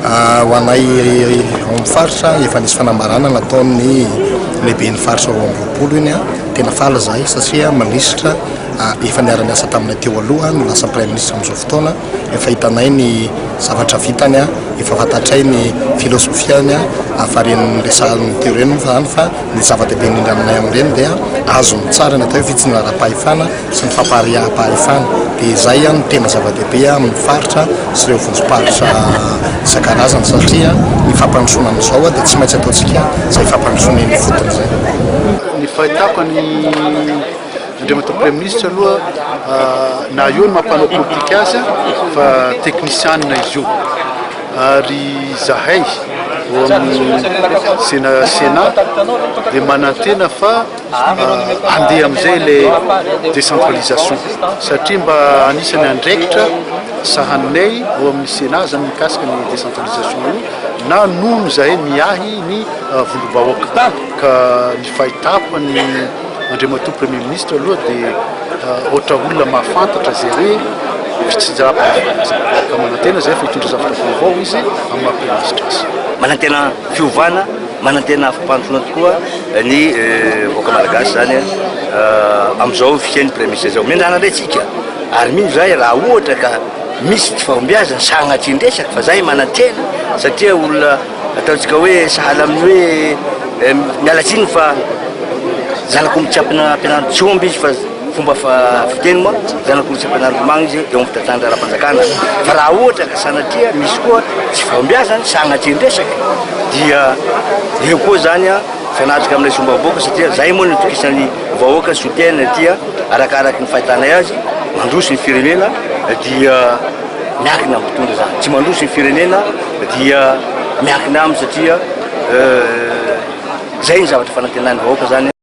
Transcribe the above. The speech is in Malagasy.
ho anay amin'ny faritra efa nisy fanambarana nataon'ny lehiben'ny faritra roa amby roapolo iny a tena fala zahay satria ministra efa niara-niasa taminay teo aloha no lasa prime ministre amin'izao fotoana efa hitanay ny zavatra vitany a efa fantatray ny filosofiany a afaren'ny resahan'ny teo reny zany fa ny zava-dehibe indrindra aminay amin'ireny dia azo ny tsara ny atao hoe fitsiny ara-pahefana sy ny fampahariam-pahefana dia izay a ny tena zava-dehibe amin'ny faritra sy ireo vonjim-paritra isan-karazany satria ny fampandrosoana amin'izao a dia tsy maintsy ataontsika izay fampandrosoan'ny fotony zay. Ny fahitako ny andriamanitra premier ministre aloha na io ny mampanao politika azy fa teknisianina izy io ary zahay Sénat dia manantena fa andeha amin'izay le décentralisation satria mba anisany andraikitra sahaninay ao amin'ny Sénat zany mikasika ny décentralisation io na nono zahay miahy ny volom-bahoaka ka ny fahitako ny andriamanitra premier ministre aloha dia ohatra olona mahafantatra zay hoe fitsinjava ka manantena zay fa hitondra zavatra vaovao izy amin'ny maha-préministre azy. Manantena fiovana, manantena fampandrosoana tokoa ny vahoaka malagasy zany amin'izao fisian'ny premier ministre zao miandrana andraitsika ary mino zay raha ohatra ka misy tsy fahombiazana sagnatry indresaka fa zay manantena satria olona ataontsika hoe sahala amin'ny hoe mialatsiny fa zanako tsy ampianarana tsy omby izy fa fomba fiteny moa zanako tsy ampianarana magna izy eo amin'ny fitatandra ara-panjakana fa raha ohatra ka sanatria misy koa tsy fahombiazana sagnatry indresaka dia eo koa zany a fanatrika aminay somba vahoaka satria zay moa ny tokisan'ny vahoaka soutien tia arakaraky ny fahitanay azy mandroso ny firenena dia miankina amin'ny mpitondra zany tsy mandroso ny firenena dia miankina aminy satria zay ny zavatra fanantenan'ny vahoaka zany.